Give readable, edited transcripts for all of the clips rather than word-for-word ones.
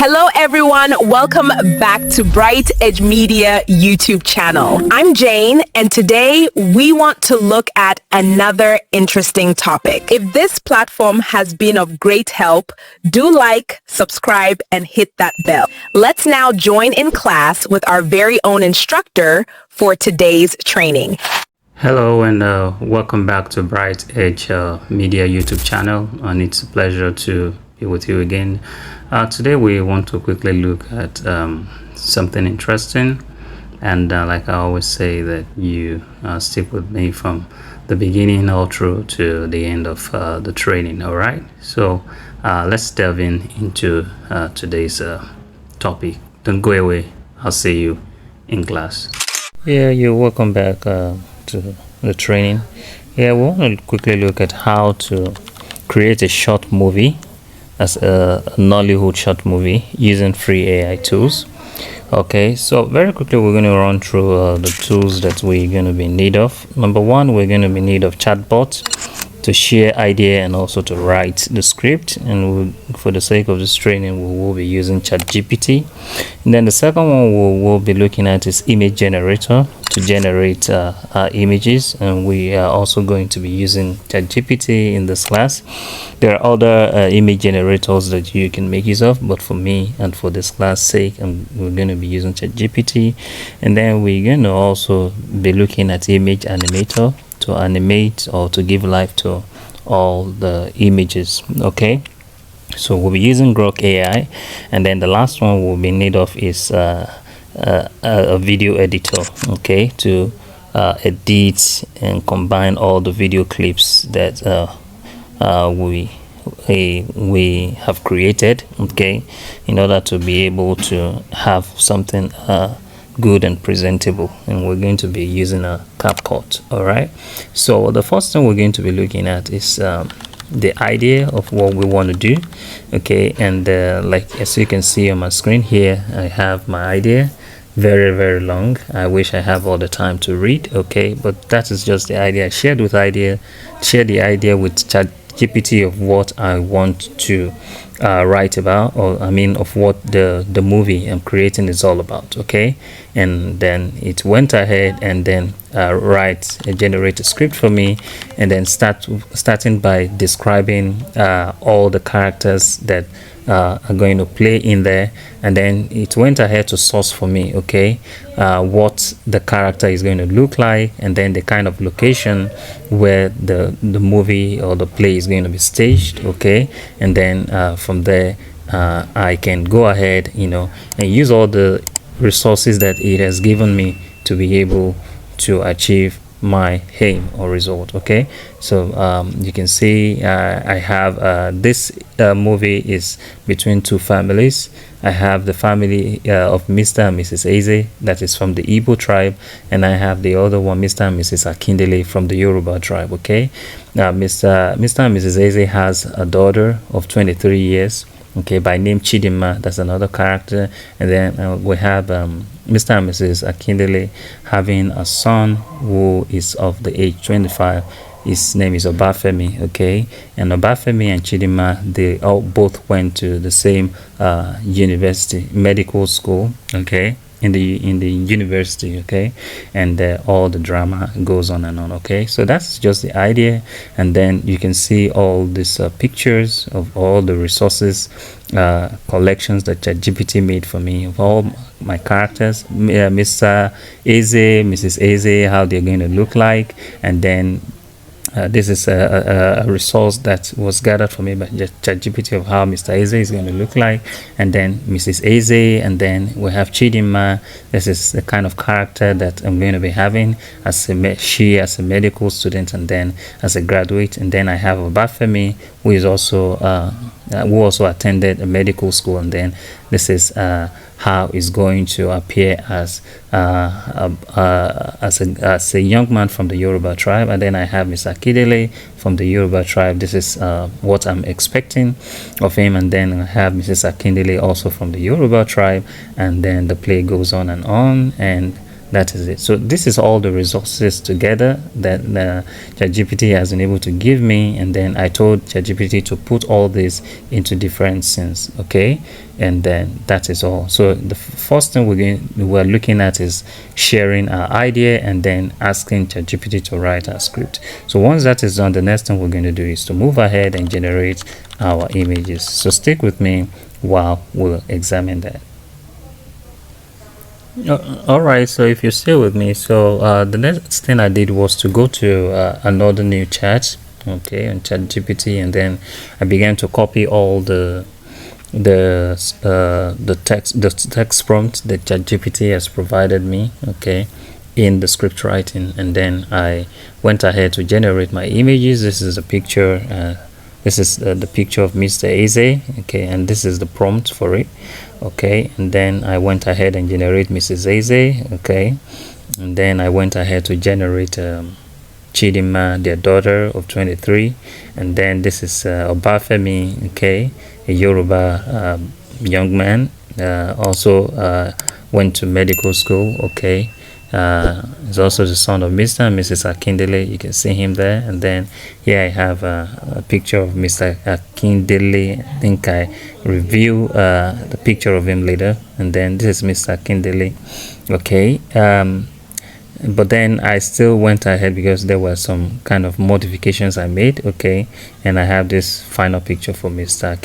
Hello, everyone. Welcome back to Bright Edge Media YouTube channel. I'm Jane, and today we want to look at another interesting topic. If this platform has been of great help, do like, subscribe, and hit that bell. Let's now join in class with our very own instructor for today's training. Hello and welcome back to Bright Edge Media YouTube channel, and it's a pleasure to be with you again. Today we want to quickly look at something interesting, and like I always say, that you stick with me from the beginning all through to the end of the training. All right, so let's delve into today's topic. Don't go away. I'll see you in class. Yeah, you're welcome back to the training. Yeah, we want to quickly look at how to create a short movie as a Nollywood short movie using free AI tools. Okay, so very quickly we're going to run through the tools that we're going to be in need of. Number one, we're going to be in need of chatbot to share idea and also to write the script, and for the sake of this training we will be using ChatGPT. And then the second one we'll be looking at is image generator to generate images, and we are also going to be using ChatGPT in this class. There are other image generators that you can make use of, but for me and for this class sake, we're going to be using ChatGPT. And then we're going to also be looking at image animator to animate or to give life to all the images. Okay, so we'll be using Grok AI. And then the last one we'll be in need of is a video editor, okay, to edit and combine all the video clips that we have created, okay, in order to be able to have something good and presentable. And we're going to be using a CapCut. All right, so the first thing we're going to be looking at is the idea of what we want to do. Okay, and like as you can see on my screen here, I have my idea, very long. I wish I have all the time to read, okay, but that is just the idea. I shared the idea with ChatGPT of what I want to write about, or I mean of what the movie I'm creating is all about. Okay, and then it went ahead and then generate a script for me, and then starting by describing all the characters that are going to play in there, and then it went ahead to source for me, okay, what the character is going to look like, and then the kind of location where the movie or the play is going to be staged. Okay, and then from there I can go ahead, and use all the resources that it has given me to be able to achieve my aim or result. Okay, so you can see I have this movie is between two families. I have the family of Mr. and Mrs. Eze, that is from the Igbo tribe, and I have the other one, Mr. and Mrs. Akindele, from the Yoruba tribe. Okay, now Mr. and Mrs. Eze has a daughter of 23 years, okay, by name Chidinma. That's another character. And then we have Mr. and Mrs. Akindele having a son who is of the age 25. His name is Obafemi. Okay, and Obafemi and Chidinma, they all both went to the same university, medical school. Okay, in the university. Okay, and all the drama goes on and on. Okay, so that's just the idea. And then you can see all these pictures of all the resources collections that ChatGPT made for me of all my characters, Mr. Eze, Mrs. Eze, how they're going to look like. And then this is a resource that was gathered for me by ChatGPT of how Mr. Eze is going to look like, and then Mrs. Eze, and then we have Chidinma. This is the kind of character that I'm going to be having as a medical student, and then as a graduate. And then I have Obafemi, who is also who also attended a medical school, and then this is how it's going to appear as a young man from the Yoruba tribe. And then I have Mr. Akindele from the Yoruba tribe. This is what I'm expecting of him. And then I have Mrs. Akindele also from the Yoruba tribe. And then the play goes on, and That is it. So this is all the resources together that ChatGPT has been able to give me, and then I told ChatGPT to put all this into different scenes. Okay, and then that is all. So the first thing we're looking at is sharing our idea and then asking ChatGPT to write our script. So once that is done, the next thing we're going to do is to move ahead and generate our images. So stick with me while we'll examine that. All right, so if you're still with me, so the next thing I did was to go to another new chat, okay, on ChatGPT, and then I began to copy all the text prompt that ChatGPT has provided me, okay, in the script writing, and then I went ahead to generate my images. This is a picture. This is the picture of Mr. Eze, okay, and this is the prompt for it, okay, and then I went ahead and generate Mrs. Eze, okay, and then I went ahead to generate Chidinma, their daughter of 23, and then this is Obafemi, okay, a Yoruba young man, also went to medical school, okay. He's also the son of Mr. and Mrs. Akindele. You can see him there. And then here I have a picture of Mr. Akindele. I think I review the picture of him later. And then this is Mr. Akindele. Okay. But then I still went ahead because there were some kind of modifications I made. Okay. And I have this final picture for Mr.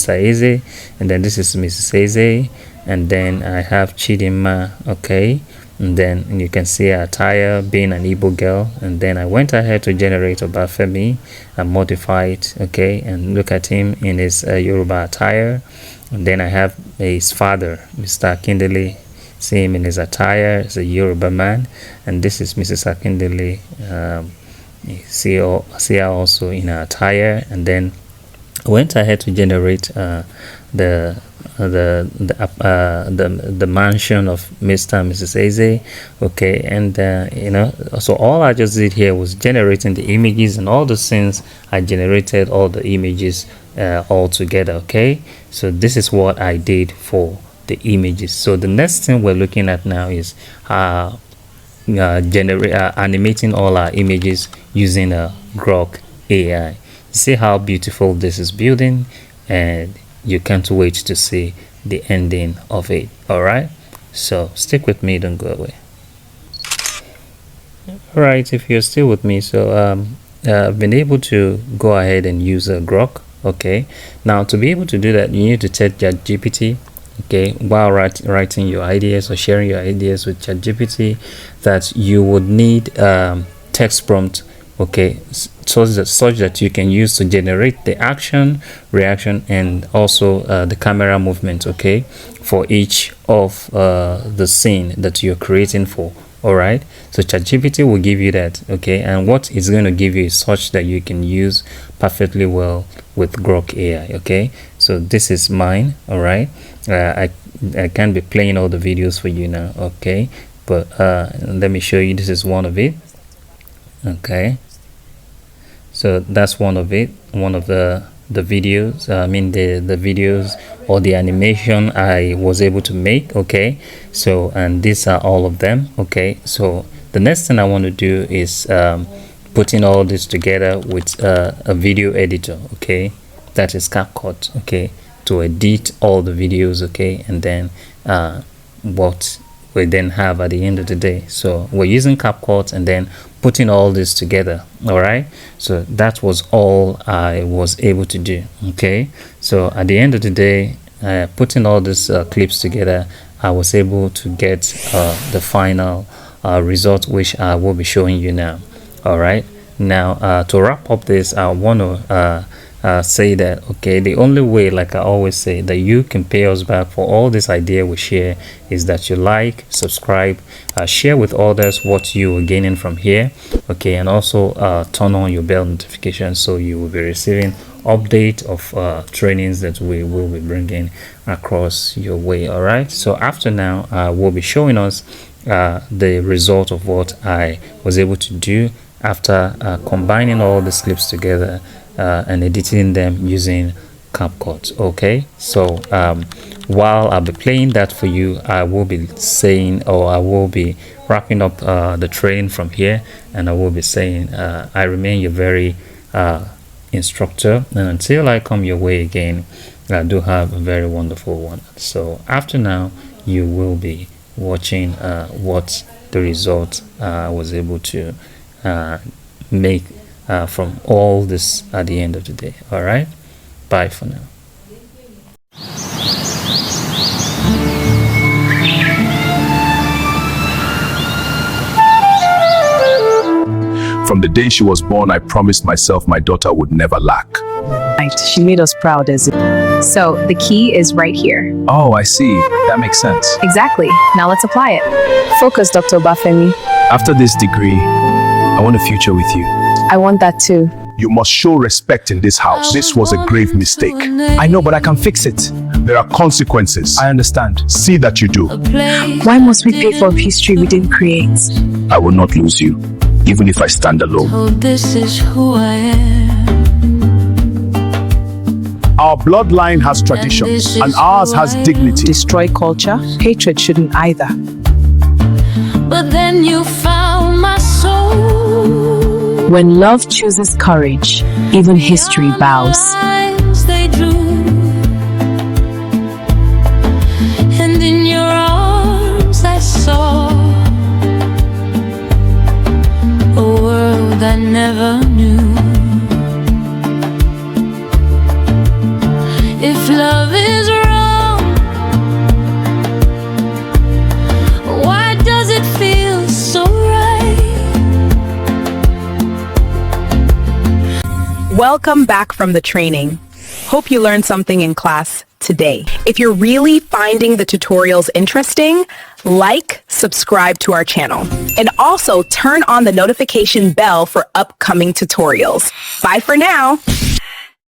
Eze. And then this is Mrs. Eze. And then I have Chidinma. Okay. And then you can see her attire being an Igbo girl, and then I went ahead to generate Obafemi and modify it, okay, and look at him in his Yoruba attire. And then I have his father, Mr. Akindele, see him in his attire as a Yoruba man, and this is Mrs. Akindele. You see her also in her attire, and then I went ahead to generate the mansion of Mr. and Mrs. Eze, okay, and you know, so all I just did here was generating the images, and all the scenes I generated all the images all together, okay. So this is what I did for the images. So the next thing we're looking at now is animating all our images using a Grok AI. See how beautiful this is building, and you can't wait to see the ending of it. All right, so stick with me, don't go away. All right, if you're still with me, so I've been able to go ahead and use a Grok. Okay, now to be able to do that, you need to tell ChatGPT, okay, while writing your ideas or sharing your ideas with ChatGPT, that you would need text prompt, okay, such that you can use to generate the action, reaction, and also the camera movement, okay, for each of the scene that you're creating for. All right, so ChatGPT will give you that, okay, and what it's going to give you is such that you can use perfectly well with Grok AI, okay. So this is mine. All right, I can't be playing all the videos for you now, okay, but let me show you. This is one of it, okay. So that's one of it, one of the videos, I mean the videos or the animation I was able to make, okay. So, and these are all of them, okay. So the next thing I want to do is putting all this together with a video editor, okay, that is CapCut, okay, to edit all the videos, okay, and then what we then have at the end of the day. So we're using CapCut and then putting all this together. All right, so that was all I was able to do, okay. So at the end of the day, putting all these clips together, I was able to get the final result, which I will be showing you now. All right, now to wrap up this, I want to say that, okay, the only way, like I always say, that you can pay us back for all this idea we share is that you like, subscribe, share with others what you are gaining from here, okay, and also turn on your bell notification so you will be receiving update of trainings that we will be bringing across your way. All right, so after now we'll be showing us the result of what I was able to do after combining all these clips together and editing them using CapCut. Okay, so while I'll be playing that for you, I will be saying, or I will be wrapping up the train from here, and I will be saying, I remain your very instructor, and until I come your way again, I do have a very wonderful one. So after now, you will be watching what the result I was able to make from all this at the end of the day. All right, bye for now. From the day she was born, I promised myself my daughter would never lack. Right. She made us proud as it. So the key is right here. Oh, I see. That makes sense. Exactly. Now let's apply it. Focus, Dr. Bafemi. After this degree, I want a future with you. I want that too. You must show respect in this house. This was a grave mistake. I know, but I can fix it. There are consequences. I understand. See that you do. Why must we pay for history we didn't create? I will not lose you, even if I stand alone. Oh, this is who I am. Our bloodline has traditions, and ours has dignity. Destroy culture? Hatred shouldn't either. But then you found my soul. When love chooses courage, even history bows. Lines they drew. And in your arms I saw a world I never knew. If love is wrong, why does it feel so right? Welcome back from the training. Hope you learned something in class today. If you're really finding the tutorials interesting, like, subscribe to our channel, and also turn on the notification bell for upcoming tutorials. Bye for now.